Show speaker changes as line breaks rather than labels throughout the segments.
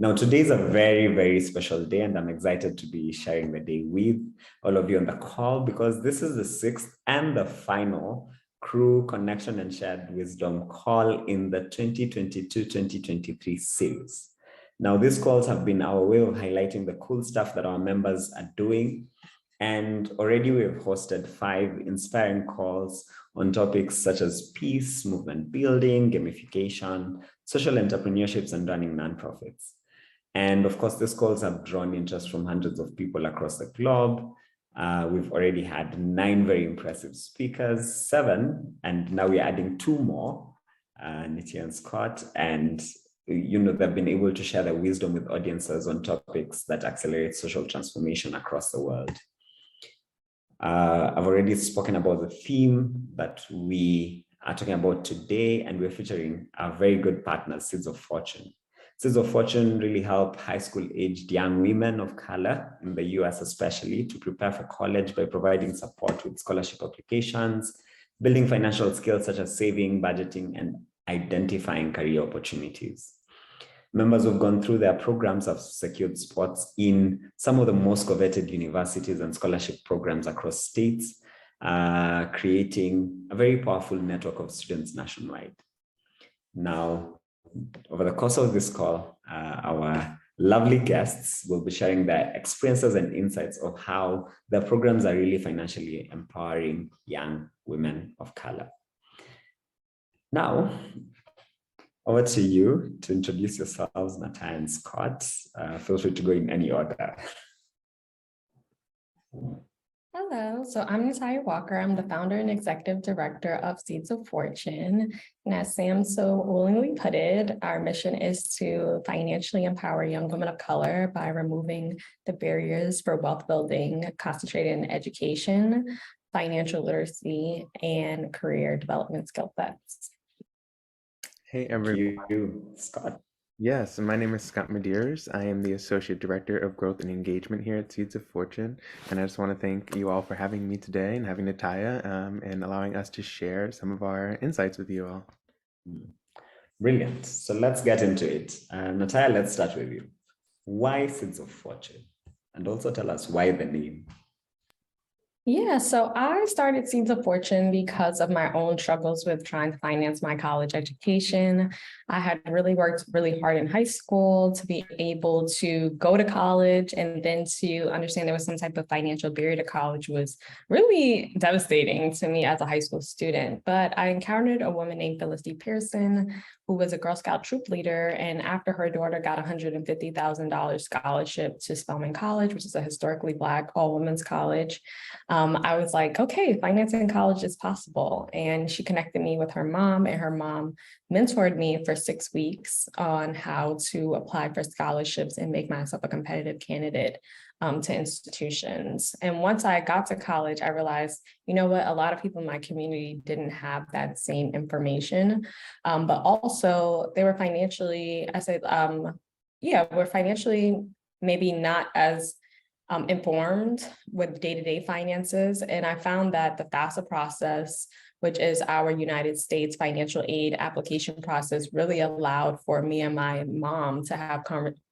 Now, today is a very, very special day, and I'm excited to be sharing the day with all of you on the call because this is the sixth and the final Crew Connection and Shared Wisdom call in the 2022-2023 series. Now, these calls have been our way of highlighting the cool stuff that our members are doing. And already we have hosted 5 inspiring calls on topics such as peace, movement building, gamification, social entrepreneurships, and running nonprofits. And of course, these calls have drawn interest from hundreds of people across the globe. We've already had 9 very impressive speakers, 7, and now we're adding 2 more, Nitia and Scott. And they've been able to share their wisdom with audiences on topics that accelerate social transformation across the world. I've already spoken about the theme that we are talking about today, and we're featuring our very good partners, Seeds of Fortune. Seeds of Fortune really help high school-aged young women of color in the US especially to prepare for college by providing support with scholarship applications, building financial skills such as saving, budgeting, and identifying career opportunities. Members who've gone through their programs have secured spots in some of the most coveted universities and scholarship programs across states, creating a very powerful network of students nationwide. Now, over the course of this call, our lovely guests will be sharing their experiences and insights of how their programs are really financially empowering young women of color. Now, over to you to introduce yourselves, Natalia and Scott. Feel free to go in any order.
Hello, so I'm Natalia Walker. I'm the founder and executive director of Seeds of Fortune. And as Sam so willingly put it, our mission is to financially empower young women of color by removing the barriers for wealth building, concentrated in education, financial literacy, and career development skill sets.
Hey, everyone.
Thank you, Scott.
Yes, my name is Scott Medeiros. I am the Associate Director of Growth and Engagement here at Seeds of Fortune. And I just want to thank you all for having me today and having Natalia and allowing us to share some of our insights with you all.
Brilliant. So let's get into it. Natalia, let's start with you. Why Seeds of Fortune? And also tell us why the name.
Yeah, so I started Seeds of Fortune because of my own struggles with trying to finance my college education. I had really worked really hard in high school to be able to go to college, and then to understand there was some type of financial barrier to college was really devastating to me as a high school student. But I encountered a woman named Phyllis D. Pearson, who was a Girl Scout troop leader. And after her daughter got a $150,000 scholarship to Spelman College, which is a historically Black all-women's college, I was like, okay, financing college is possible. And she connected me with her mom, and her mom mentored me for 6 weeks on how to apply for scholarships and make myself a competitive candidate to institutions. And once I got to college, I realized, you know what, a lot of people in my community didn't have that same information, but also they were financially, we're financially maybe not as informed with day-to-day finances. And I found that the FAFSA process, which is our United States financial aid application process, really allowed for me and my mom to have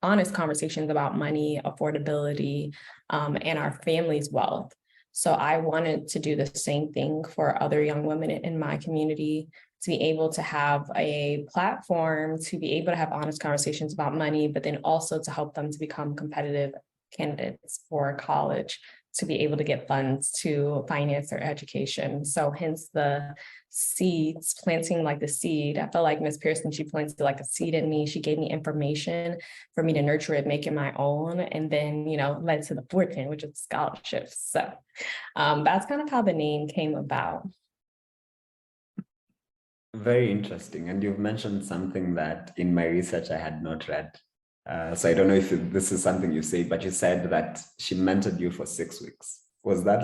honest conversations about money, affordability, and our family's wealth. So I wanted to do the same thing for other young women in my community, to be able to have a platform, to be able to have honest conversations about money, but then also to help them to become competitive candidates for college, to be able to get funds to finance their education. So hence the seeds, planting like the seed. I feel like Ms. Pearson, she planted like a seed in me. She gave me information for me to nurture it, make it my own, and then, led to the fortune, which is scholarships. So that's kind of how the name came about.
Very interesting. And you've mentioned something that in my research I had not read. So I don't know if this is something you say, but you said that she mentored you for 6 weeks. Was that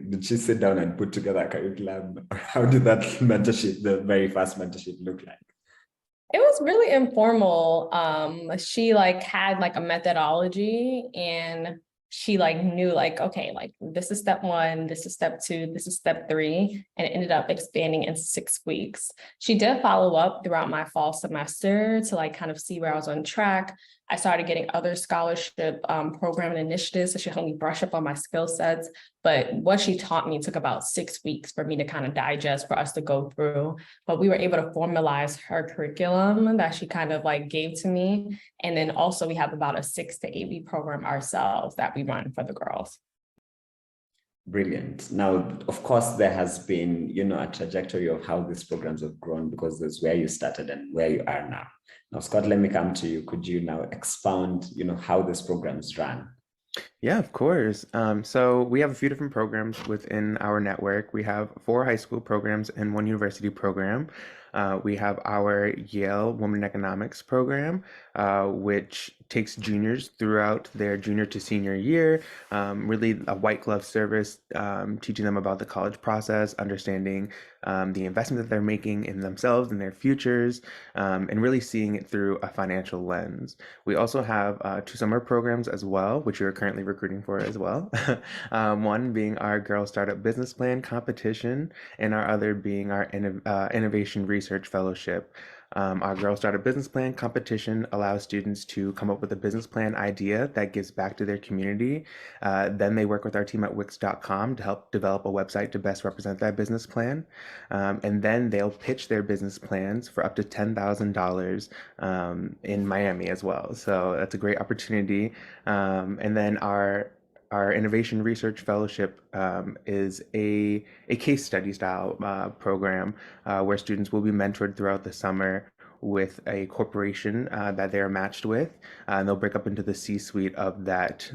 did she sit down and put together a curriculum? Or how did that mentorship, the very first mentorship, look like?
It was really informal. She had a methodology, and she like knew like, okay, like this is step one, this is step two, this is step three, and it ended up expanding in 6 weeks. She did follow up throughout my fall semester to like kind of see where I was on track. I started getting other scholarship program and initiatives, so she helped me brush up on my skill sets. But what she taught me took about 6 weeks for me to kind of digest, for us to go through. But we were able to formalize her curriculum that she kind of like gave to me. And then also we have about a 6 to 8 week program ourselves that we run for the girls.
Brilliant. Now, of course, there has been, a trajectory of how these programs have grown, because there's where you started and where you are now. Now, Scott, let me come to you. Could you now expound, how these programs run?
Yeah, of course. So we have a few different programs within our network. We have 4 high school programs and 1 university program. We have our Yale Women in Economics program, which takes juniors throughout their junior to senior year, really a white glove service, teaching them about the college process, understanding the investment that they're making in themselves and their futures, and really seeing it through a financial lens. We also have 2 summer programs as well, which we are currently recruiting for as well. One being our Girl Startup Business Plan competition, and our other being our Innovation Research Fellowship. Our Girl Startup Business Plan competition allows students to come up with a business plan idea that gives back to their community. Then they work with our team at Wix.com to help develop a website to best represent that business plan. And then they'll pitch their business plans for up to $10,000 in Miami as well. So that's a great opportunity. And then our Innovation Research Fellowship is a case study style program where students will be mentored throughout the summer with a corporation that they're matched with, and they'll break up into the C-suite of that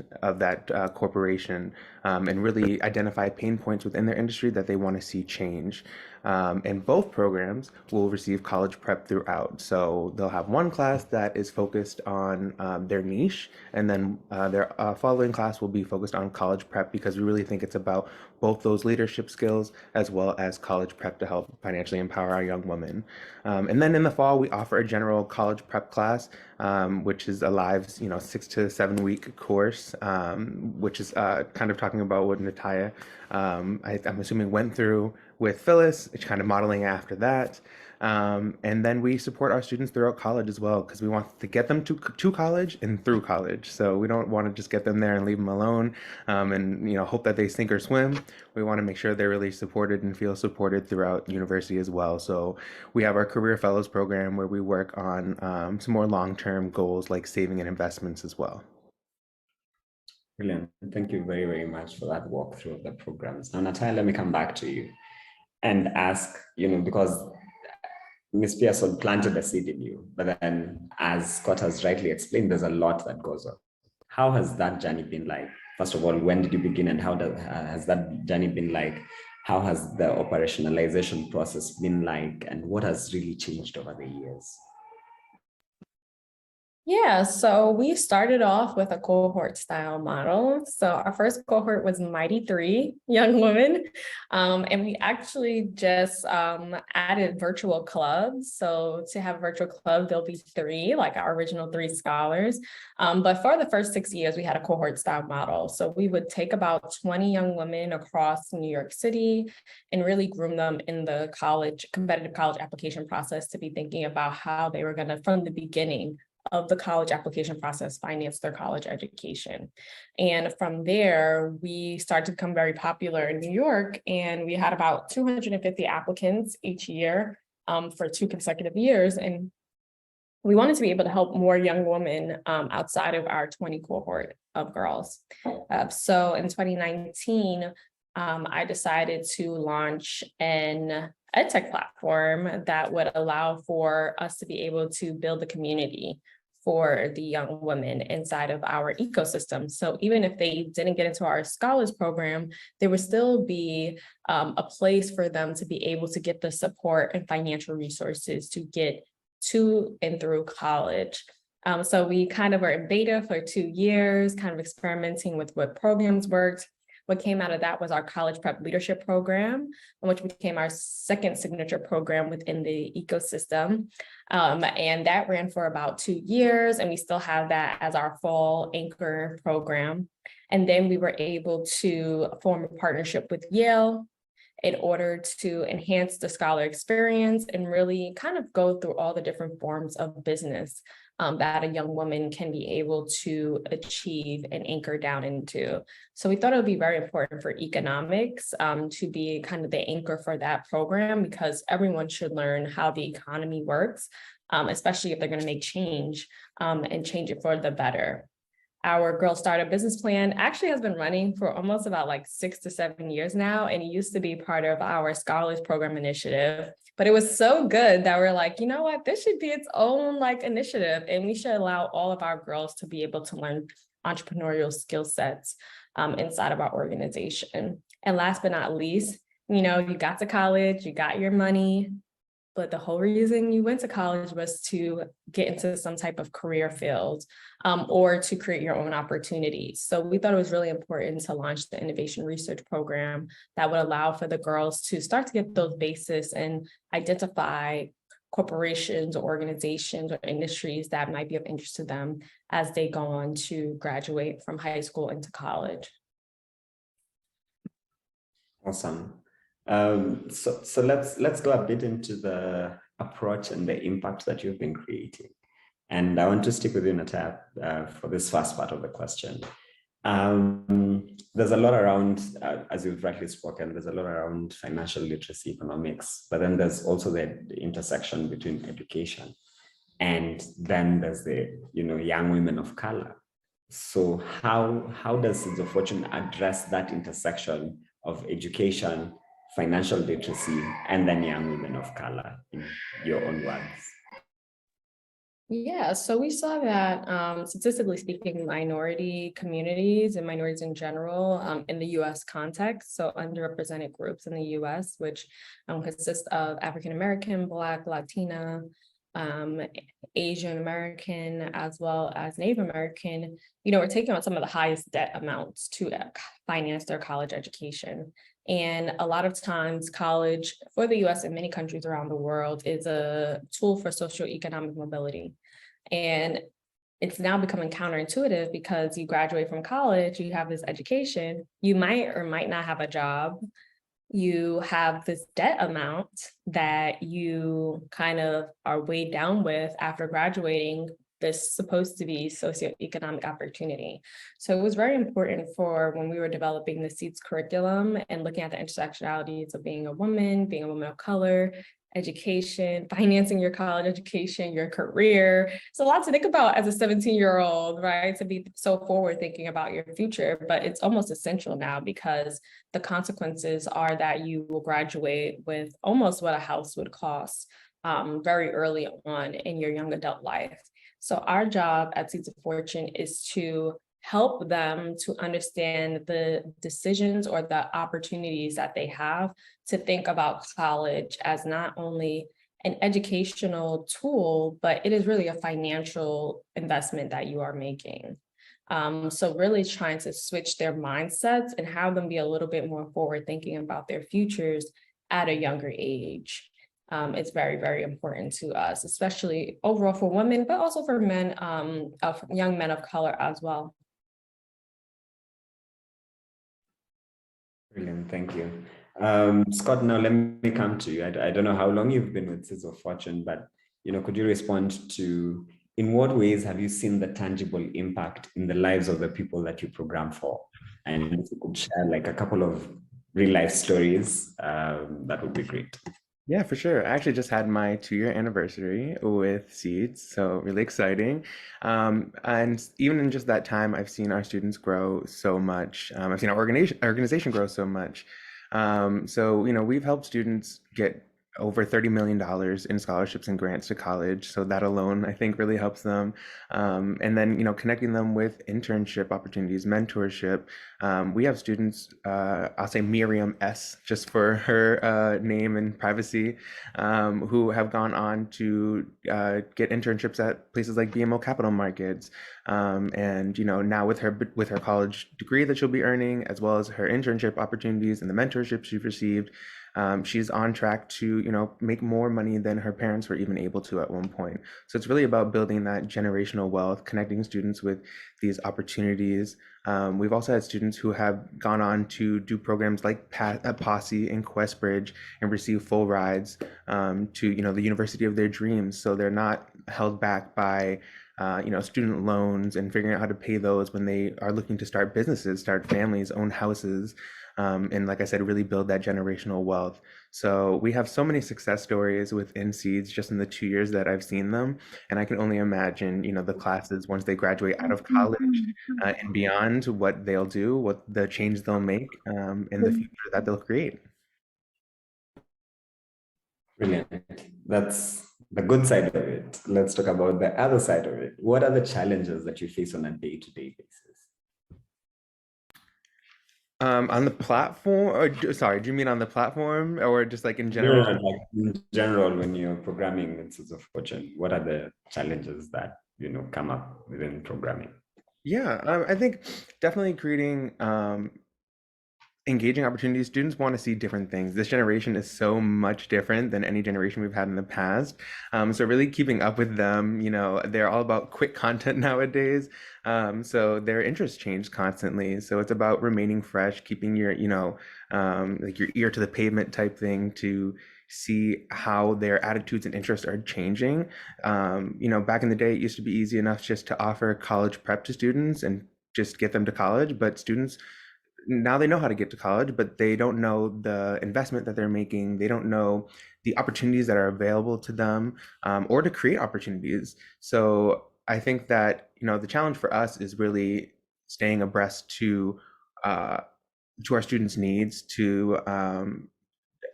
corporation, and really identify pain points within their industry that they want to see change. And both programs will receive college prep throughout. So they'll have one class that is focused on their niche, and then their following class will be focused on college prep, because we really think it's about both those leadership skills as well as college prep to help financially empower our young women. And then in the fall, we offer a general college prep class, which is a live, 6 to 7 week course, which is kind of talking about what Nataya, I'm assuming, went through with Phyllis. It's kind of modeling after that. And then we support our students throughout college as well, because we want to get them to college and through college. So we don't want to just get them there and leave them alone, and hope that they sink or swim. We want to make sure they're really supported and feel supported throughout university as well. So we have our Career Fellows program where we work on some more long-term goals like saving and investments as well.
Brilliant. Thank you very, very much for that walkthrough of the programs. Now, Natalia, let me come back to you and ask, because Ms. Pearson planted a seed in you, but then, as Scott has rightly explained, there's a lot that goes on. How has that journey been like? First of all, when did you begin, and how has that journey been like? How has the operationalization process been like, and what has really changed over the years?
Yeah, so we started off with a cohort style model. So our first cohort was Mighty 3 young women. And we actually just added virtual clubs. So to have a virtual club, there'll be 3, like our original 3 scholars. But for the first 6 years, we had a cohort style model. So we would take about 20 young women across New York City and really groom them in the competitive college application process to be thinking about how they were going to, from the beginning of the college application process, finance their college education. And from there, we started to become very popular in New York, and we had about 250 applicants each year for 2 consecutive years. And we wanted to be able to help more young women outside of our 20 cohort of girls. So in 2019, I decided to launch an edtech platform that would allow for us to be able to build a community for the young women inside of our ecosystem. So even if they didn't get into our scholars program, there would still be a place for them to be able to get the support and financial resources to get to and through college. So we kind of were in beta for 2 years, kind of experimenting with what programs worked. What came out of that was our college prep leadership program, which became our second signature program within the ecosystem. And that ran for about 2 years, and we still have that as our fall anchor program. And then we were able to form a partnership with Yale in order to enhance the scholar experience and really kind of go through all the different forms of business that a young woman can be able to achieve and anchor down into. So we thought it would be very important for economics to be kind of the anchor for that program, because everyone should learn how the economy works, especially if they're going to make change and change it for the better. Our Girl Startup Business Plan actually has been running for almost about like 6 to 7 years now, and it used to be part of our Scholars Program initiative. But it was so good that we're like, you know what, this should be its own like initiative, and we should allow all of our girls to be able to learn entrepreneurial skill sets inside of our organization. And last but not least, you know, you got to college, you got your money, but the whole reason you went to college was to get into some type of career field or to create your own opportunities. So we thought it was really important to launch the innovation research program that would allow for the girls to start to get those bases and identify corporations or organizations or industries that might be of interest to them as they go on to graduate from high school into college.
Awesome. So let's go a bit into the approach and the impact that you've been creating. And I want to stick with you, Natia, for this first part of the question. There's a lot around, as you've rightly spoken, there's a lot around financial literacy, economics, but then there's also the intersection between education. And then there's the, young women of color. So how does Seeds of Fortune address that intersection of education, financial literacy, and then young women of color, in your own words?
Yeah, so we saw that statistically speaking, minority communities and minorities in general in the US context, so underrepresented groups in the US, which consist of African American, Black, Latina, Asian American, as well as Native American, are taking on some of the highest debt amounts to finance their college education. And a lot of times college for the US and many countries around the world is a tool for socioeconomic mobility. And it's now becoming counterintuitive because you graduate from college, you have this education, you might or might not have a job. You have this debt amount that you kind of are weighed down with after graduating this supposed to be socioeconomic opportunity. So it was very important for when we were developing the SEEDS curriculum and looking at the intersectionalities of being a woman of color, education, financing your college education, your career. It's a lot to think about as a 17-year-old, right? To be so forward thinking about your future, but it's almost essential now because the consequences are that you will graduate with almost what a house would cost very early on in your young adult life. So our job at Seeds of Fortune is to help them to understand the decisions or the opportunities that they have to think about college as not only an educational tool, but it is really a financial investment that you are making. So really trying to switch their mindsets and have them be a little bit more forward thinking about their futures at a younger age. It's very, very important to us, especially overall for women, but also for men, young men of color as well.
Brilliant, thank you. Scott, now let me come to you. I don't know how long you've been with Seeds of Fortune, but could you respond to, in what ways have you seen the tangible impact in the lives of the people that you program for? And if you could share like a couple of real life stories, that would be great.
Yeah, for sure. I actually just had my 2-year anniversary with Seeds, so really exciting. And even in just that time, I've seen our students grow so much. I've seen our organization grow so much. So we've helped students get over $30 million in scholarships and grants to college. So that alone, I think, really helps them. And then, connecting them with internship opportunities, mentorship. We have students, I'll say Miriam S, just for her name and privacy, who have gone on to get internships at places like BMO Capital Markets. And now with her college degree that she'll be earning, as well as her internship opportunities and the mentorship she's received, she's on track to, make more money than her parents were even able to at one point. So it's really about building that generational wealth, connecting students with these opportunities. We've also had students who have gone on to do programs like Posse and Questbridge and receive full rides to, the university of their dreams. So they're not held back by student loans and figuring out how to pay those when they are looking to start businesses, start families, own houses. And like I said, really build that generational wealth. So we have so many success stories within Seeds just in the 2 years that I've seen them. And I can only imagine, the classes once they graduate out of college and beyond, what they'll do, what the change they'll make in the future that they'll create.
Brilliant. That's the good side of it. Let's talk about the other side of it. What are the challenges that you face on a day-to-day basis?
On the platform, or sorry, do you mean on the platform or just like in
No,
general?
like in general, when you're programming in Seeds of Fortune, what are the challenges that come up within programming?
Yeah, I think definitely creating engaging opportunities. Students want to see different things. This generation is so much different than any generation we've had in the past. So really keeping up with them, they're all about quick content nowadays. So their interests change constantly. So it's about remaining fresh, keeping your, like your ear to the pavement type thing to see how their attitudes and interests are changing. Back in the day, it used to be easy enough just to offer college prep to students and just get them to college, but students now they know how to get to college, but they don't know the investment that they're making. They don't know the opportunities that are available to them, or to create opportunities. So I think that, the challenge for us is really staying abreast uh, to our students' needs, to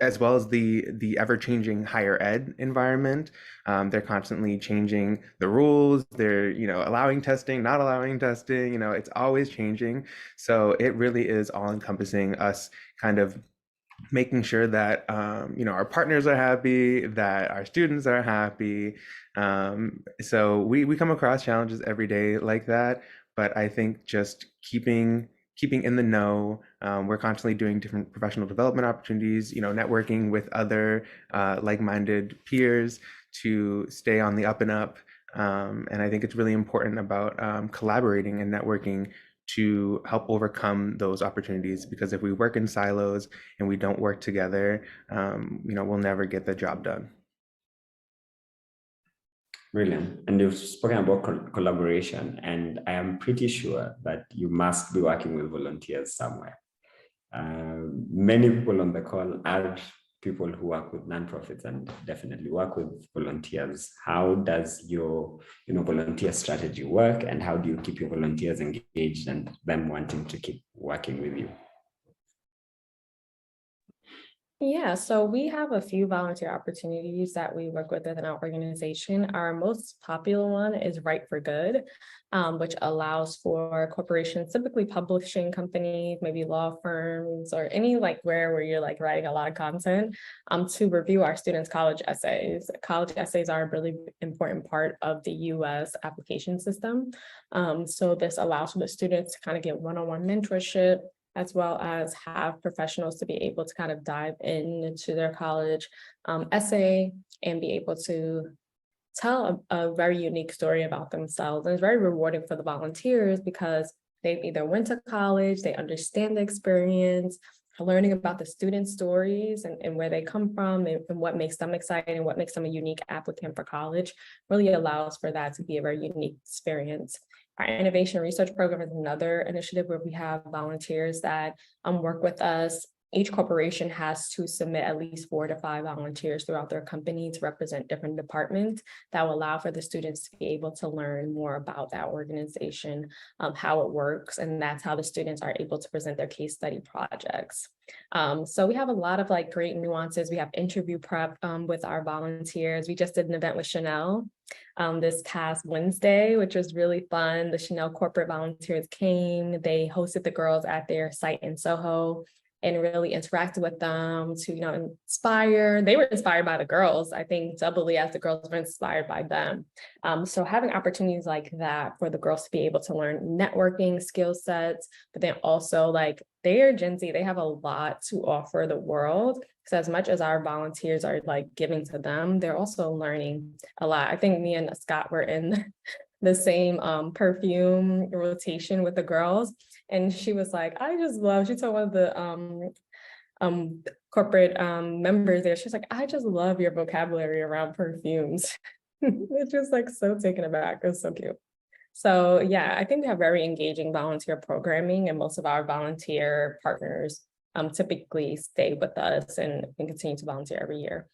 as well as the ever-changing higher ed environment. They're constantly changing the rules. They're, allowing testing, not allowing testing. It's always changing. So it really is all-encompassing, us kind of making sure that our partners are happy, that our students are happy. So we come across challenges every day like that, but I think just keeping in the know. We're constantly doing different professional development opportunities, networking with other like-minded peers to stay on the up and up. And I think it's really important about collaborating and networking to help overcome those opportunities, because if we work in silos and we don't work together, we'll never get the job done.
Brilliant. And you've spoken about collaboration, and I am pretty sure that you must be working with volunteers somewhere. Many people on the call are people who work with nonprofits and definitely work with volunteers. How does your volunteer strategy work, and how do you keep your volunteers engaged and them wanting to keep working with you?
Yeah, so we have a few volunteer opportunities that we work with within our organization. Our most popular one is Right for Good, which allows for corporations, typically publishing companies, maybe law firms, or any where you're writing a lot of content, to review our students' college essays. College essays are a really important part of the US application system. So this allows for the students to kind of get one-on-one mentorship, as well as have professionals to be able to kind of dive into their college essay and be able to tell a very unique story about themselves. And it's very rewarding for the volunteers because they've either went to college, they understand the experience, learning about the student stories and where they come from and what makes them excited and what makes them a unique applicant for college really allows for that to be a very unique experience. Our innovation research program is another initiative where we have volunteers that work with us each corporation has to submit at least 4 to 5 volunteers throughout their company to represent different departments that will allow for the students to be able to learn more about that organization, how it works, and that's how the students are able to present their case study projects. So we have a lot of like great nuances. We have interview prep with our volunteers. We just did an event with Chanel this past Wednesday, which was really fun. The Chanel corporate volunteers came, they hosted the girls at their site in Soho and really interacted with them to, inspire. They were inspired by the girls, I think doubly as the girls were inspired by them. So having opportunities like that for the girls to be able to learn networking skill sets, but then also like they are Gen Z, they have a lot to offer the world. So as much as our volunteers are like giving to them, they're also learning a lot. I think me and Scott were in the same perfume rotation with the girls. And she was like, she told one of the corporate members there, she's like, I just love your vocabulary around perfumes. It's just like so taken aback. It was so cute. So yeah, I think we have very engaging volunteer programming, and most of our volunteer partners typically stay with us and continue to volunteer every year.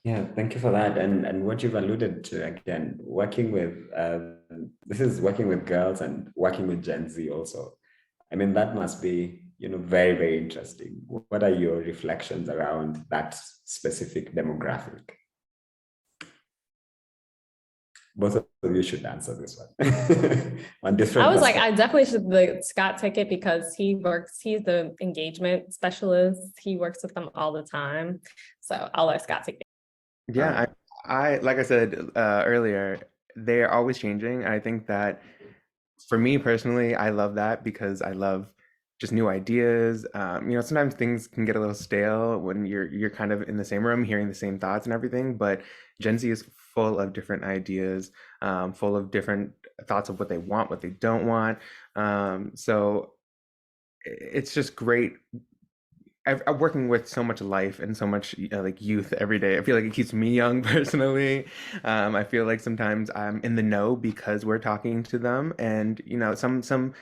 Yeah, thank you for that. And what you've alluded to, again, working with, this is working with girls and working with Gen Z also. I mean, that must be, very, very interesting. What are your reflections around that specific demographic? Both of you should answer this one. On different
I was like, I definitely should let Scott take it because he's the engagement specialist. He works with them all the time. So I'll let Scott take it.
Yeah, I like I said earlier, they're always changing. I think that for me personally, I love that because I love just new ideas. Sometimes things can get a little stale when you're kind of in the same room hearing the same thoughts and everything, but Gen Z is full of different ideas, full of different thoughts of what they want, what they don't want. So it's just great. I'm working with so much life and so much like youth every day. I feel like it keeps me young personally. I feel like sometimes I'm in the know because we're talking to them, and some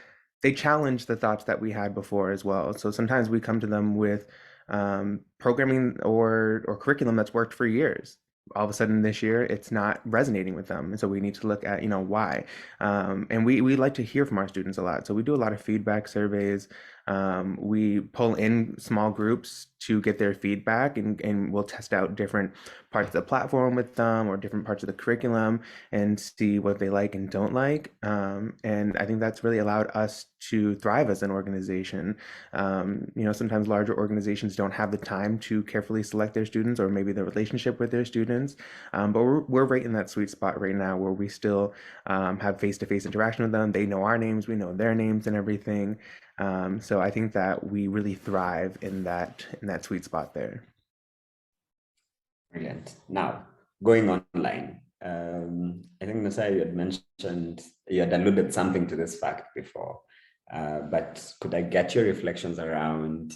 they challenge the thoughts that we had before as well. So sometimes we come to them with programming or curriculum that's worked for years. All of a sudden this year it's not resonating with them, and so we need to look at why. And we like to hear from our students a lot, so we do a lot of feedback surveys. We pull in small groups to get their feedback, and we'll test out different parts of the platform with them or different parts of the curriculum and see what they like and don't like. And I think that's really allowed us to thrive as an organization. Sometimes larger organizations don't have the time to carefully select their students or maybe the relationship with their students. But we're right in that sweet spot right now where we still have face-to-face interaction with them. They know our names, we know their names and everything. So I think that we really thrive in that sweet spot there.
Brilliant. Now, going online, I think Nasai, you had alluded something to this fact before, but could I get your reflections around,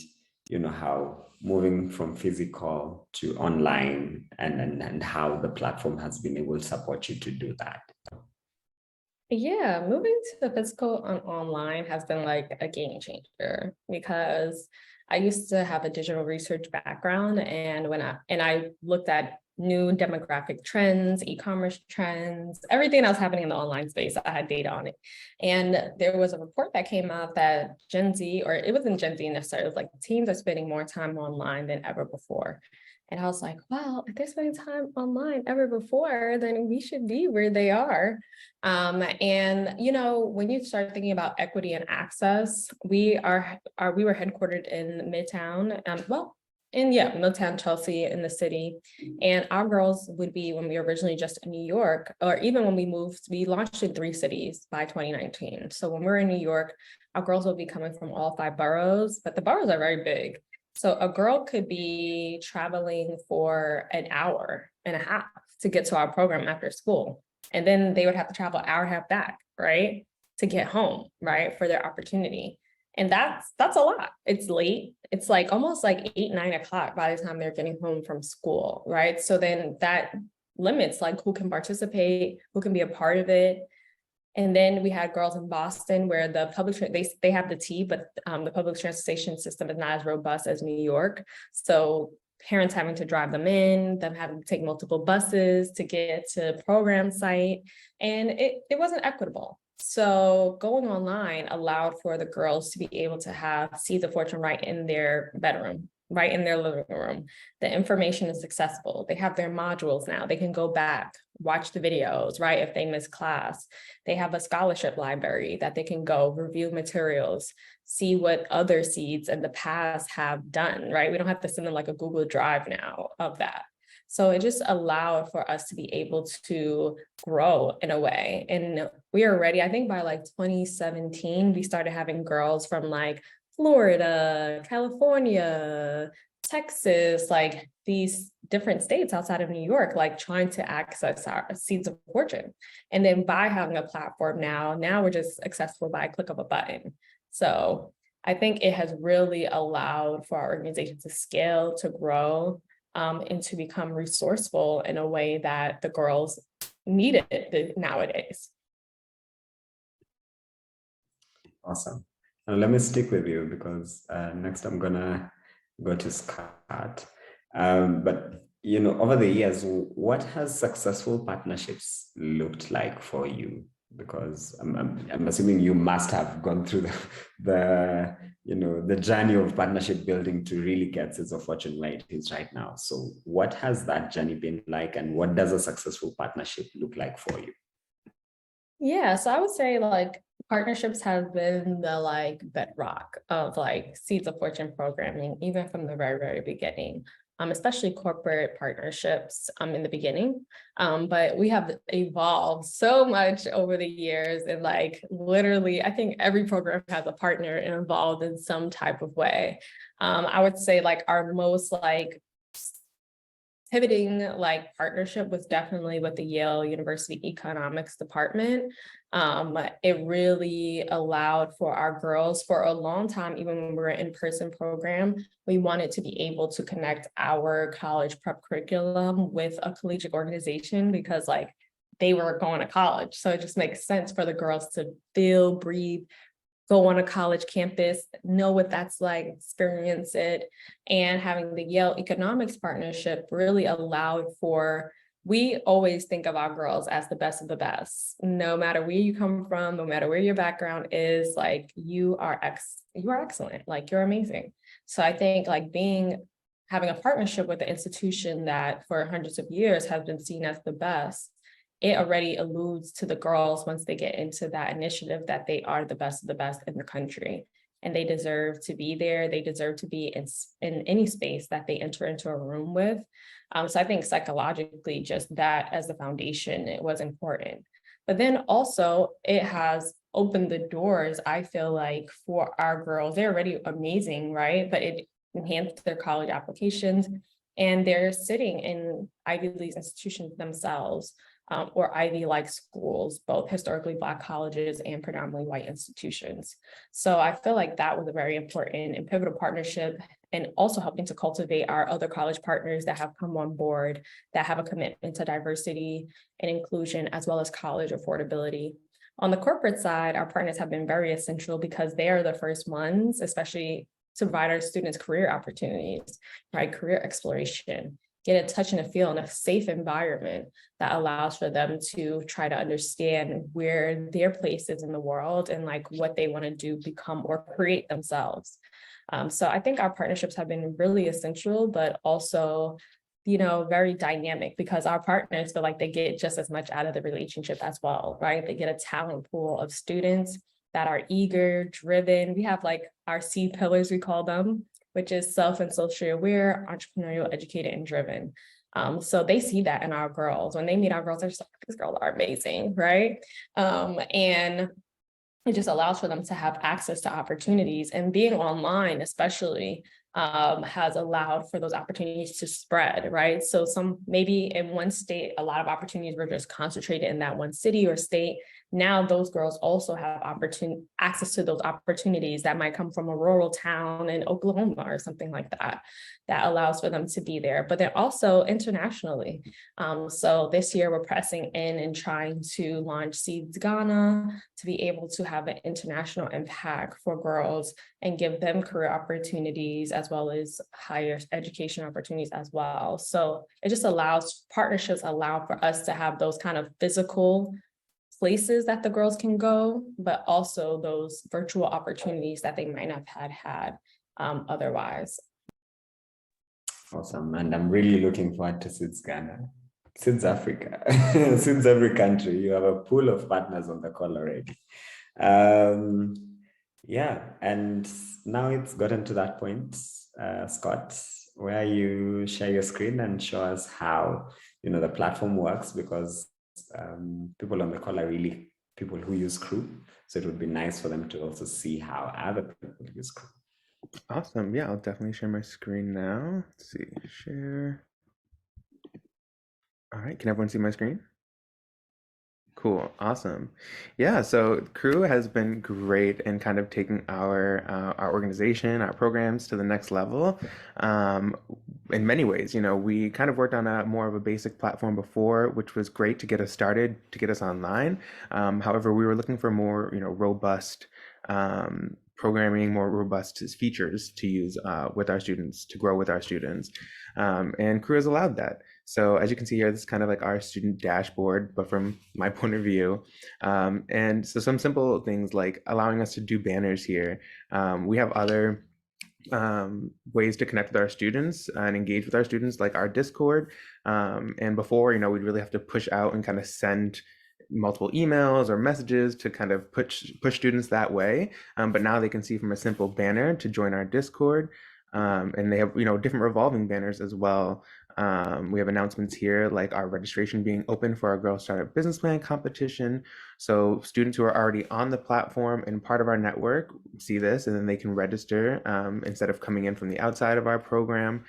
how moving from physical to online and how the platform has been able to support you to do that?
Yeah, moving to the physical and online has been like a game changer because I used to have a digital research background, and when I looked at new demographic trends, e-commerce trends, everything that was happening in the online space, I had data on it. And there was a report that came out that Gen Z, or it wasn't Gen Z necessarily, it was like teens are spending more time online than ever before. And I was like, wow, if they're spending time online ever before, then we should be where they are. And when you start thinking about equity and access, we were headquartered in Midtown, Midtown, Chelsea in the city. And our girls would be, when we were originally just in New York, or even when we moved, we launched in 3 cities by 2019. So when we're in New York, our girls will be coming from all 5 boroughs, but the boroughs are very big. So a girl could be traveling for an hour and a half to get to our program after school. And then they would have to travel an hour and a half back, right, to get home, right, for their opportunity. And that's a lot. It's late. It's like almost like 8, 9 o'clock by the time they're getting home from school, right? So then that limits like who can participate, who can be a part of it. And then we had girls in Boston where the they have the T, but the public transportation system is not as robust as New York. So parents having to drive them in, them having to take multiple buses to get to program site. And it wasn't equitable. So going online allowed for the girls to be able to have Seeds of Fortune right in their bedroom, right in their living room. The information is accessible. They have their modules now. They can go back, watch the videos, right? If they miss class, they have a scholarship library that they can go review materials, see what other seeds in the past have done, right? We don't have to send them like a Google Drive now of that. So it just allowed for us to be able to grow in a way. And we are ready. I think by like 2017, we started having girls from like Florida, California, Texas, like these different states outside of New York, like trying to access our Seeds of Fortune. And then by having a platform now we're just accessible by a click of a button. So I think it has really allowed for our organization to scale, to grow, and to become resourceful in a way that the girls need it nowadays.
Awesome. Now let me stick with you because next I'm gonna go to Scott. But over the years, what has successful partnerships looked like for you? Because I'm assuming you must have gone through the journey of partnership building to really get Seeds of Fortune where it is right now. So what has that journey been like, and what does a successful partnership look like for you?
Yeah, so I would say like partnerships have been the like bedrock of like Seeds of Fortune programming, even from the very, very beginning. Especially corporate partnerships in the beginning. But we have evolved so much over the years, and like literally, I think every program has a partner involved in some type of way. I would say like our most like pivoting like partnership was definitely with the Yale University Economics Department. It really allowed for our girls for a long time, even when we were an in-person program, we wanted to be able to connect our college prep curriculum with a collegiate organization because like they were going to college. So it just makes sense for the girls to feel, breathe, go on a college campus, know what that's like, experience it. And having the Yale Economics Partnership really allowed for, we always think of our girls as the best of the best. No matter where you come from, no matter where your background is, like you are excellent, like you're amazing. So I think like having a partnership with an institution that for hundreds of years has been seen as the best, it already alludes to the girls once they get into that initiative that they are the best of the best in the country, and they deserve to be there. They deserve to be in any space that they enter into a room with. So I think psychologically, just that as the foundation, it was important. But then also it has opened the doors, I feel like, for our girls. They're already amazing, right? But it enhanced their college applications, and they're sitting in Ivy League institutions themselves. Or Ivy-like schools, both historically Black colleges and predominantly white institutions. So I feel like that was a very important and pivotal partnership, and also helping to cultivate our other college partners that have come on board, that have a commitment to diversity and inclusion, as well as college affordability. On the corporate side, our partners have been very essential because they are the first ones, especially to provide our students career opportunities, right? Career exploration. Get a touch and a feel in a safe environment that allows for them to try to understand where their place is in the world and like what they want to do, become, or create themselves. So I think our partnerships have been really essential, but also, very dynamic because our partners feel like they get just as much out of the relationship as well, right? They get a talent pool of students that are eager, driven. We have like our C pillars, we call them, which is self and socially aware, entrepreneurial, educated, and driven. So they see that in our girls. When they meet our girls, they're just like, these girls are amazing, right? And it just allows for them to have access to opportunities. And being online, especially, has allowed for those opportunities to spread, right? So maybe in one state, a lot of opportunities were just concentrated in that one city or state. Now those girls also have access to those opportunities that might come from a rural town in Oklahoma or something like that, that allows for them to be there. But they're also internationally. So this year we're pressing in and trying to launch Seeds Ghana to be able to have an international impact for girls and give them career opportunities as well as higher education opportunities as well. So it just partnerships allow for us to have those kind of physical places that the girls can go, but also those virtual opportunities that they might not have had otherwise.
Awesome. And I'm really looking forward to Seeds Ghana, Seeds Africa, Seeds every country. You have a pool of partners on the call already. Yeah, and now it's gotten to that point, Scott, where you share your screen and show us how, the platform works, because people on the call are really people who use Crew. So it would be nice for them to also see how other people use Crew.
Awesome. Yeah, I'll definitely share my screen now. Let's see, share. All right, can everyone see my screen? Cool, awesome. Yeah, so Crew has been great in kind of taking our organization, our programs to the next level. In many ways, we kind of worked on more of a basic platform before, which was great to get us started, to get us online. However, we were looking for more, robust programming, more robust features to use with our students, to grow with our students. And Crew has allowed that. So as you can see here, this is kind of like our student dashboard, but from my point of view. And so some simple things like allowing us to do banners here. We have other ways to connect with our students and engage with our students, like our Discord. And before, we'd really have to push out and kind of send multiple emails or messages to kind of push students that way. But now they can see from a simple banner to join our Discord. And they have, different revolving banners as well. We have announcements here like our registration being open for our Girl Startup Business Plan competition. So students who are already on the platform and part of our network see this, and then they can register instead of coming in from the outside of our program.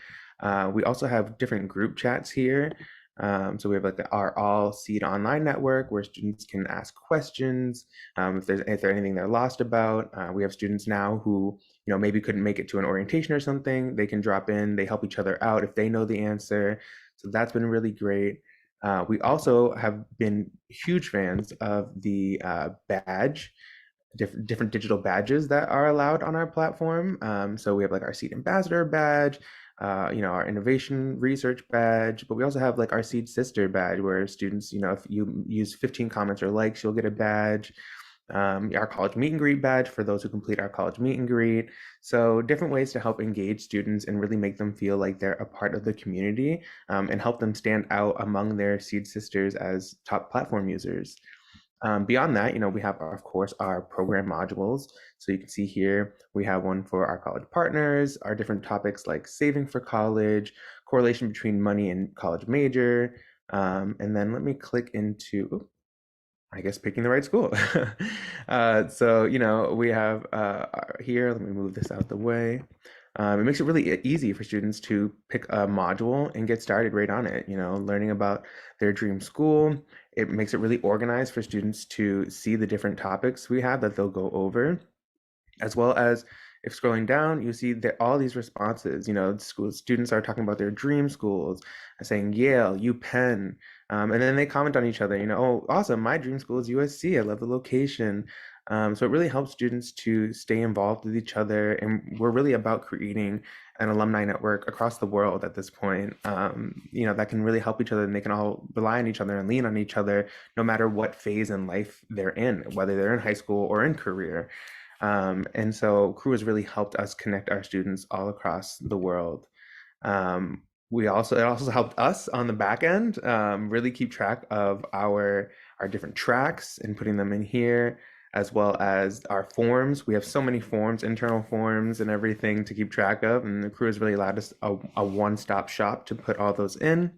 We also have different group chats here. So we have like our All Seed Online network where students can ask questions if there's anything they're lost about. We have students now who maybe couldn't make it to an orientation or something. They can drop in, they help each other out if they know the answer. So that's been really great. We also have been huge fans of the badge, different digital badges that are allowed on our platform. So we have like our Seed Ambassador badge, our innovation research badge, but we also have like our Seed Sister badge where students, if you use 15 comments or likes, you'll get a badge. Our college meet and greet badge for those who complete our college meet and greet. So different ways to help engage students and really make them feel like they're a part of the community and help them stand out among their Seed sisters as top platform users. Beyond that, we have, of course, our program modules. So you can see here, we have one for our college partners, our different topics like saving for college, correlation between money and college major. And then let me click into, I guess, picking the right school. So, we have here, let me move this out the way. It makes it really easy for students to pick a module and get started right on it, learning about their dream school. It makes it really organized for students to see the different topics we have that they'll go over, as well as if scrolling down, you see that all these responses, students are talking about their dream schools, saying Yale, UPenn, and then they comment on each other, oh, awesome, my dream school is USC, I love the location. So it really helps students to stay involved with each other. And we're really about creating an alumni network across the world at this point, that can really help each other, and they can all rely on each other and lean on each other, no matter what phase in life they're in, whether they're in high school or in career. And so Crew has really helped us connect our students all across the world. It also helped us on the back end really keep track of our different tracks and putting them in here, as well as our forms. We have so many forms, internal forms and everything to keep track of, and the Crew has really allowed us a one-stop shop to put all those in,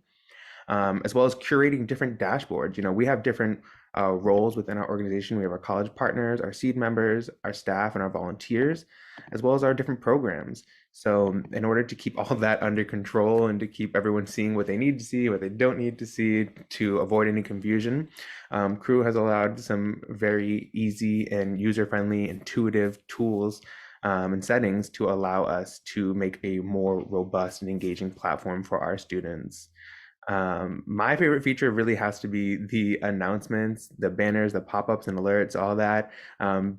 as well as curating different dashboards. We have different roles within our organization. We have our college partners, our seed members, our staff, and our volunteers, as well as our different programs. So in order to keep all of that under control and to keep everyone seeing what they need to see, what they don't need to see, to avoid any confusion, Crew has allowed some very easy and user-friendly, intuitive tools and settings to allow us to make a more robust and engaging platform for our students. My favorite feature really has to be the announcements, the banners, the pop-ups and alerts, all that.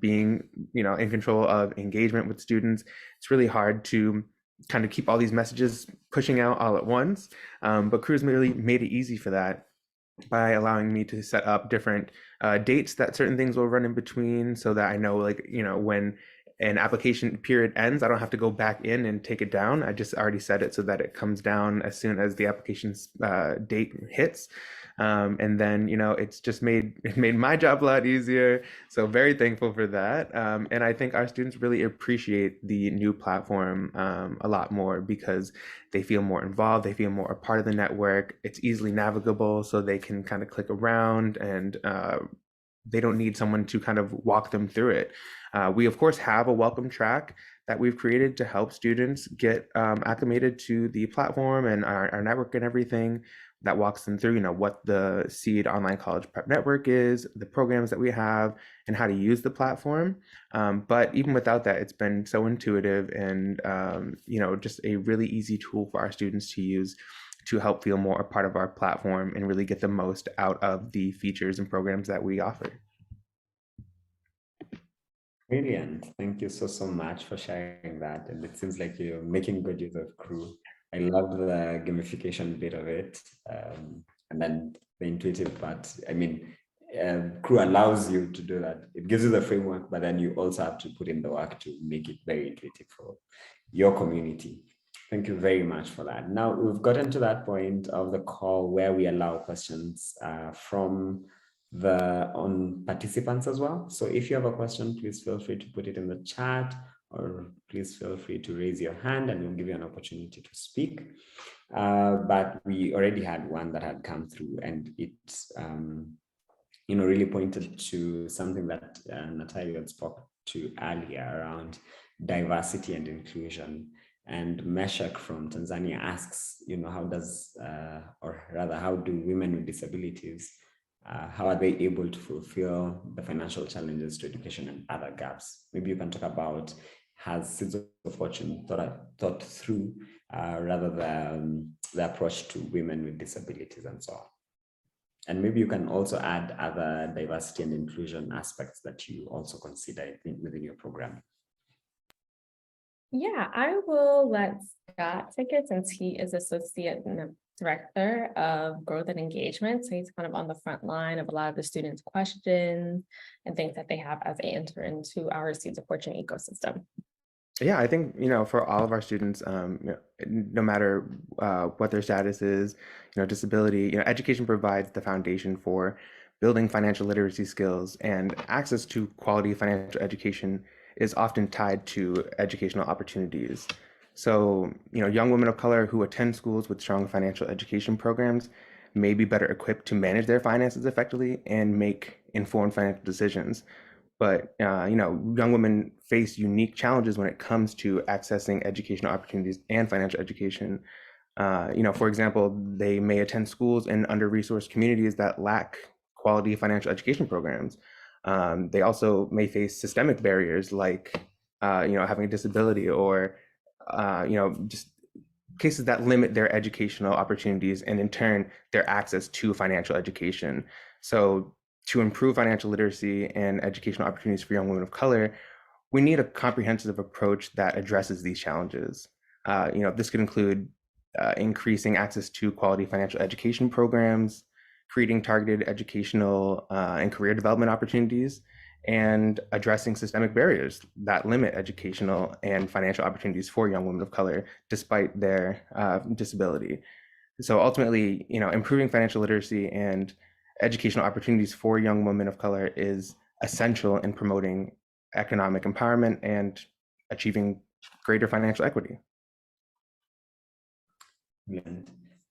Being, in control of engagement with students, it's really hard to kind of keep all these messages pushing out all at once. But Crew's really made it easy for that by allowing me to set up different dates that certain things will run in between, so that I know, like, when an application period ends, I don't have to go back in and take it down. I just already set it so that it comes down as soon as the application's date hits. And then, it's just made my job a lot easier. So very thankful for that. And I think our students really appreciate the new platform a lot more, because they feel more involved, they feel more a part of the network. It's easily navigable, so they can kind of click around, and they don't need someone to kind of walk them through it. We, of course, have a welcome track that we've created to help students get acclimated to the platform and our network and everything, that walks them through, what the SEED Online College Prep Network is, the programs that we have, and how to use the platform. But even without that, it's been so intuitive and, just a really easy tool for our students to use to help feel more a part of our platform and really get the most out of the features and programs that we offer.
Brilliant. Thank you so much for sharing that. And it seems like you're making good use of Crew. I love the gamification bit of it. And then the intuitive part. I mean, Crew allows you to do that. It gives you the framework, but then you also have to put in the work to make it very intuitive for your community. Thank you very much for that. Now we've gotten to that point of the call where we allow questions from the participants as well. So if you have a question, please feel free to put it in the chat, or please feel free to raise your hand and we'll give you an opportunity to speak. But we already had one that had come through, and it's really pointed to something that Natalia spoke to earlier around diversity and inclusion. And Meshak from Tanzania asks, how does, or rather, how do women with disabilities, how are they able to fulfill the financial challenges to education and other gaps? Maybe you can talk about, has Seeds of Fortune thought through rather than the approach to women with disabilities and so on? And maybe you can also add other diversity and inclusion aspects that you also consider within your program.
Yeah, I will let Scott take it, since he is Associate Director of Growth and Engagement. So he's kind of on the front line of a lot of the students' questions and things that they have as they enter into our Seeds of Fortune ecosystem.
Yeah, I think, for all of our students, no matter what their status is, disability, education provides the foundation for building financial literacy skills, and access to quality financial education is often tied to educational opportunities. So, young women of color who attend schools with strong financial education programs may be better equipped to manage their finances effectively and make informed financial decisions. But, young women face unique challenges when it comes to accessing educational opportunities and financial education. For example, they may attend schools in under-resourced communities that lack quality financial education programs. They also may face systemic barriers like, having a disability, or, just cases that limit their educational opportunities and in turn their access to financial education. So to improve financial literacy and educational opportunities for young women of color, we need a comprehensive approach that addresses these challenges. This could include increasing access to quality financial education programs, creating targeted educational and career development opportunities, and addressing systemic barriers that limit educational and financial opportunities for young women of color despite their disability. So ultimately, improving financial literacy and educational opportunities for young women of color is essential in promoting economic empowerment and achieving greater financial equity.
Brilliant.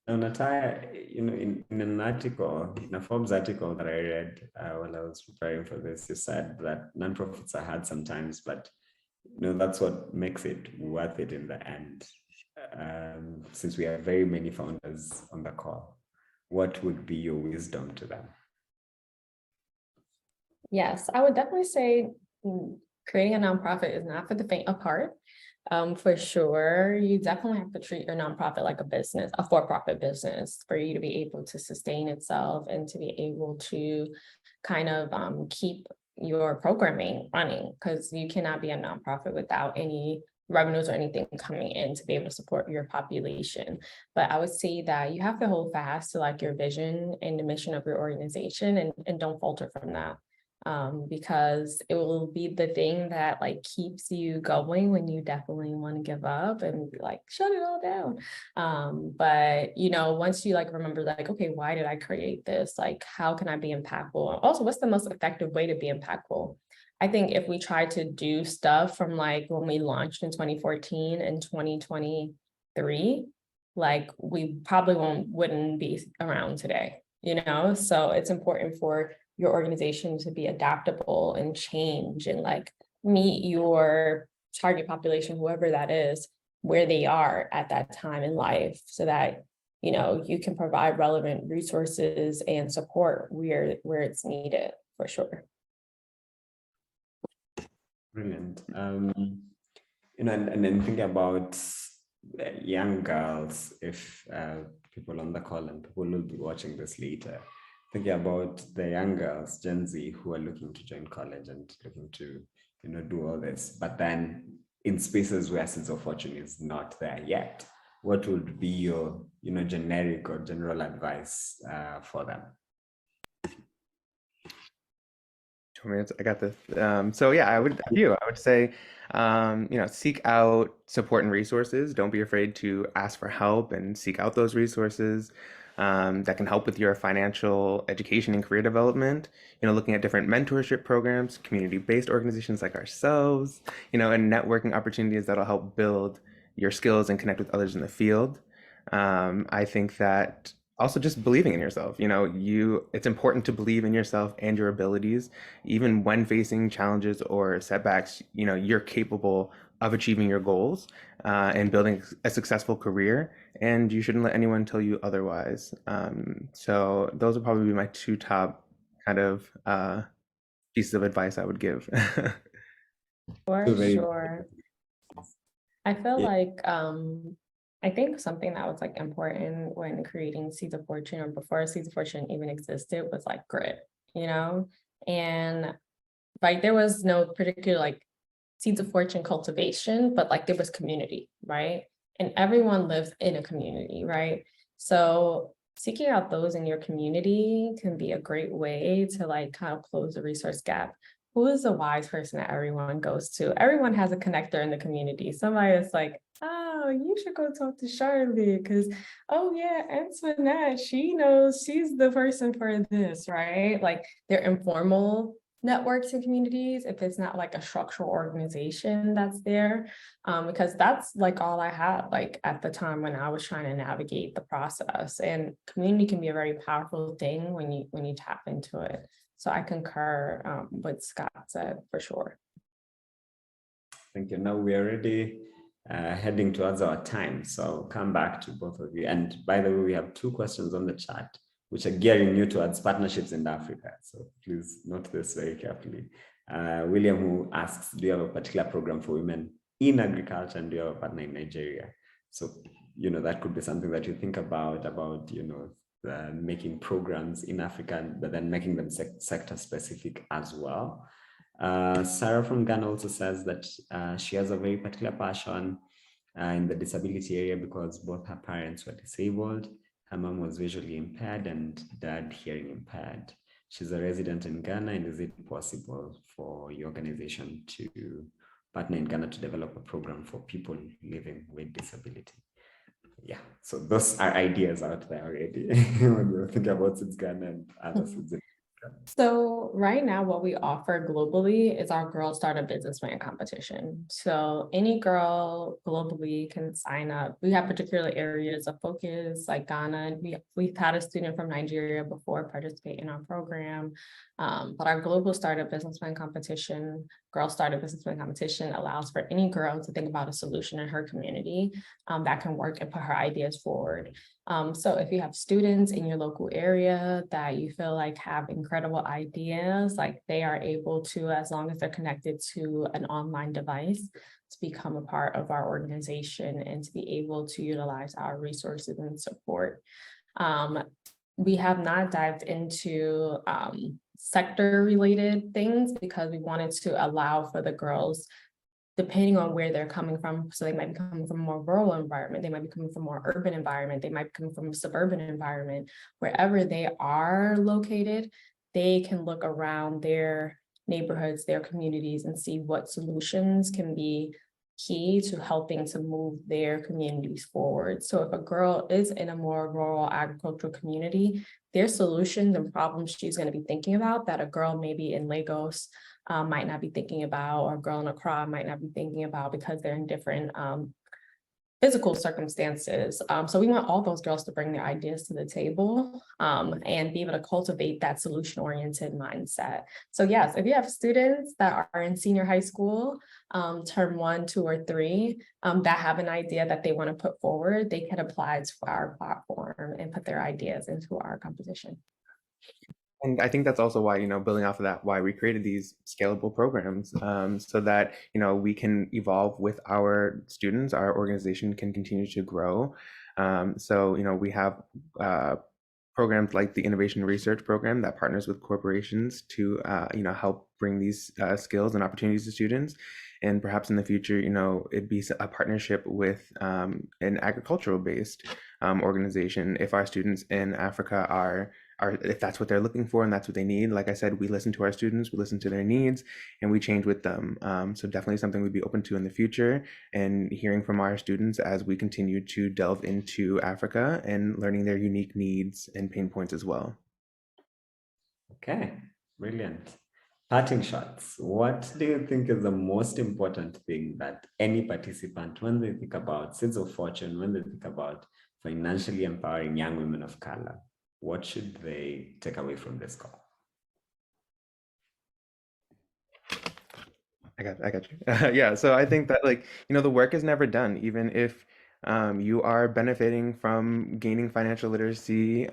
Now, Natalia, in an article, in a Forbes article that I read while I was preparing for this, you said that nonprofits are hard sometimes, but that's what makes it worth it in the end. Since we have very many founders on the call, what would be your wisdom to them?
Yes, I would definitely say creating a nonprofit is not for the faint of heart. For sure, you definitely have to treat your nonprofit like a business, a for-profit business, for you to be able to sustain itself and to be able to kind of keep your programming running, because you cannot be a nonprofit without any revenues or anything coming in to be able to support your population. But I would say that you have to hold fast to like your vision and the mission of your organization, and don't falter from that. Because it will be the thing that like keeps you going when you definitely want to give up and be like, shut it all down. But once you like remember like, okay, why did I create this? Like, how can I be impactful? Also, what's the most effective way to be impactful? I think if we try to do stuff from like when we launched in 2014 and 2023, like we probably wouldn't be around today, So it's important for your organization to be adaptable and change and like meet your target population, whoever that is, where they are at that time in life, so that you can provide relevant resources and support where it's needed, for sure.
Brilliant. And then thinking about young girls, if people on the call and people will be watching this later, thinking about the young girls, Gen Z, who are looking to join college and looking to, do all this, but then in spaces where Seeds of Fortune is not there yet, what would be your, generic or general advice for them?
I got this. So yeah, I would say, seek out support and resources. Don't be afraid to ask for help and seek out those resources that can help with your financial education and career development. Looking at different mentorship programs, community-based organizations like ourselves, and networking opportunities that'll help build your skills and connect with others in the field. I think that also just believing in yourself. It's important to believe in yourself and your abilities, even when facing challenges or setbacks. You're capable of achieving your goals and building a successful career, and you shouldn't let anyone tell you otherwise. So those would probably be my two top kind of pieces of advice I would give.
For sure. I feel
Yeah.
like I think something that was like important when creating Seeds of Fortune, or before Seeds of Fortune even existed, was like grit, and like there was no particular like Seeds of Fortune cultivation, but like there was community, right? And everyone lives in a community, right? So seeking out those in your community can be a great way to like kind of close the resource gap. Who is the wise person that everyone goes to? Everyone has a connector in the community. Somebody is like, oh, you should go talk to Charlotte because, oh yeah, Antoinette, she knows she's the person for this, right? Like they're informal networks and communities, if it's not like a structural organization that's there, because that's like all I had like at the time when I was trying to navigate the process. And community can be a very powerful thing when you tap into it. So I concur what Scott said, for sure.
Thank you. Now we're already heading towards our time, so I'll come back to both of you. And by the way, we have two questions on the chat which are gearing you towards partnerships in Africa. So please note this very carefully. William, who asks, do you have a particular program for women in agriculture, and do you have a partner in Nigeria? So, that could be something that you think about, making programs in Africa, but then making them sector specific as well. Sarah from Ghana also says that she has a very particular passion in the disability area because both her parents were disabled. Her mom was visually impaired and dad hearing impaired. She's a resident in Ghana, and is it possible for your organization to partner in Ghana to develop a program for people living with disability? Yeah, so those are ideas out there already when we're thinking about Ghana and other cities.
So right now, what we offer globally is our Girl Startup Business Plan competition. So any girl globally can sign up. We have particular areas of focus, like Ghana. We've had a student from Nigeria before participate in our program. But our Global Startup Business Plan competition, Girl Startup Business Plan competition, allows for any girl to think about a solution in her community that can work and put her ideas forward. So if you have students in your local area that you feel like have incredible ideas, like they are able to, as long as they're connected to an online device, to become a part of our organization and to be able to utilize our resources and support. We have not dived into sector related things because we wanted to allow for the girls, depending on where they're coming from. So they might be coming from a more rural environment, they might be coming from a more urban environment, they might be coming from a suburban environment. Wherever they are located, they can look around their neighborhoods, their communities, and see what solutions can be key to helping to move their communities forward. So if a girl is in a more rural agricultural community, there's solutions and problems she's going to be thinking about that a girl maybe in Lagos might not be thinking about, or a girl in Accra might not be thinking about because they're in different physical circumstances. So we want all those girls to bring their ideas to the table and be able to cultivate that solution-oriented mindset. So yes, if you have students that are in senior high school, term 1, 2, or 3, that have an idea that they want to put forward, they can apply to our platform and put their ideas into our competition.
And I think that's also why, building off of that, why we created these scalable programs, so that, we can evolve with our students, our organization can continue to grow. So, we have programs like the Innovation Research Program that partners with corporations to, help bring these skills and opportunities to students. And perhaps in the future, it'd be a partnership with an agricultural-based organization if our students in Africa are if that's what they're looking for and that's what they need. Like I said, we listen to our students, we listen to their needs, and we change with them. So definitely something we'd be open to in the future, and hearing from our students as we continue to delve into Africa and learning their unique needs and pain points as well.
Okay, brilliant. Parting shots. What do you think is the most important thing that any participant, when they think about Seeds of Fortune, when they think about financially empowering young women of color, what should they take away from this call?
I got you. Yeah, so I think that the work is never done, even if you are benefiting from gaining financial literacy.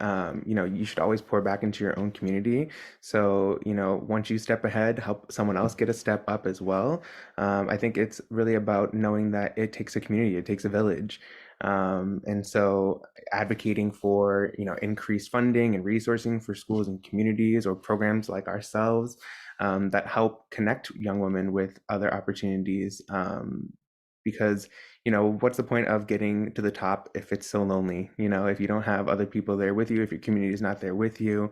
You should always pour back into your own community. So, once you step ahead, help someone else get a step up as well. I think it's really about knowing that it takes a community, it takes a village. And so advocating for, increased funding and resourcing for schools and communities or programs like ourselves that help connect young women with other opportunities. Because, what's the point of getting to the top if it's so lonely? If you don't have other people there with you, if your community is not there with you.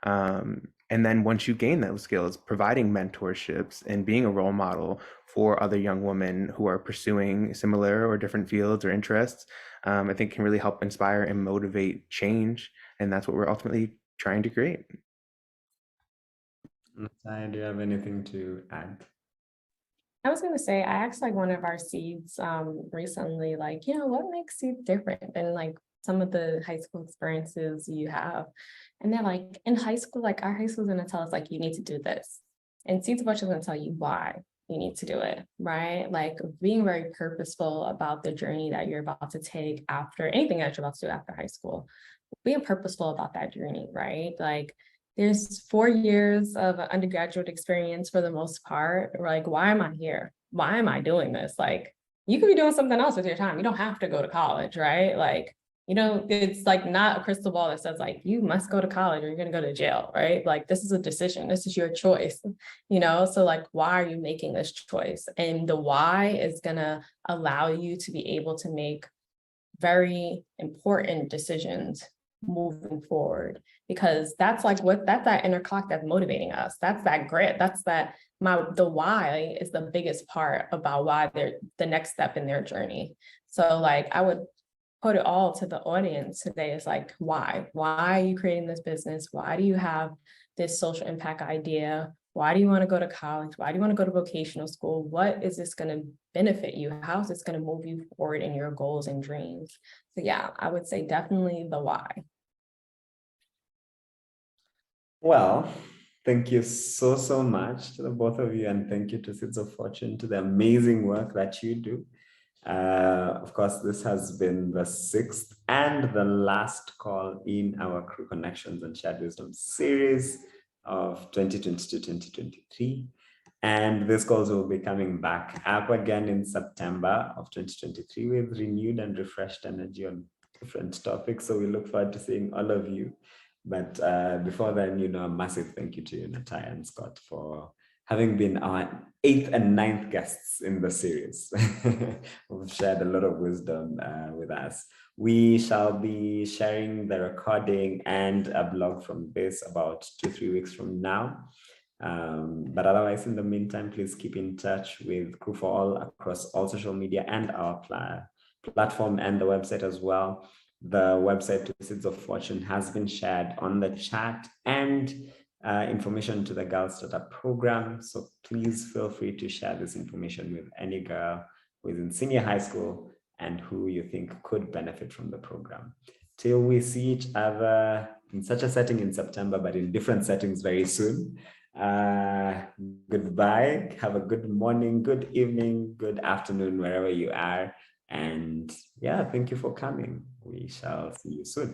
And then once you gain those skills, providing mentorships and being a role model for other young women who are pursuing similar or different fields or interests, I think can really help inspire and motivate change. And that's what we're ultimately trying to create.
Natai, do you have anything to add?
I was going to say, I asked one of our seeds recently, what makes you different than some of the high school experiences you have? And they're like, in high school, our high school is going to tell us you need to do this. And Seeds of Fortune is going to tell you why you need to do it, right? Being very purposeful about the journey that you're about to take after anything that you're about to do after high school. Being purposeful about that journey, right? There's 4 years of undergraduate experience for the most part. We're why am I here? Why am I doing this? You could be doing something else with your time. You don't have to go to college, right? It's not a crystal ball that says you must go to college or you're going to go to jail, right? This is a decision. This is your choice, So why are you making this choice? And the why is going to allow you to be able to make very important decisions moving forward, because that's that's that inner clock that's motivating us. That's that grit. That's the why is the biggest part about why they're the next step in their journey. So I would put it all to the audience today is like, why? Why are you creating this business? Why do you have this social impact idea? Why do you want to go to college? Why do you want to go to vocational school? What is this going to benefit you? How is this going to move you forward in your goals and dreams? So yeah, I would say definitely the why.
Well, thank you so much to the both of you, and thank you to Seeds of Fortune, to the amazing work that you do. Of course, this has been the 6th and the last call in our Crew Connections and Shared Wisdom series of 2022-2023. And these calls will be coming back up again in September of 2023 with renewed and refreshed energy on different topics. So we look forward to seeing all of you. But before then, a massive thank you to you, Natai and Scott, for having been our 8th and 9th guests in the series. We've shared a lot of wisdom with us. We shall be sharing the recording and a blog from this about 2-3 weeks from now. But otherwise, in the meantime, please keep in touch with Crew for All across all social media and our platform and the website as well. The website to Seeds of Fortune has been shared on the chat, and information to the Girl Startup program. So please feel free to share this information with any girl who is in senior high school and who you think could benefit from the program. Till we see each other in such a setting in September, but in different settings very soon. Goodbye. Have a good morning, good evening, good afternoon, wherever you are. And yeah, thank you for coming. We shall see you soon.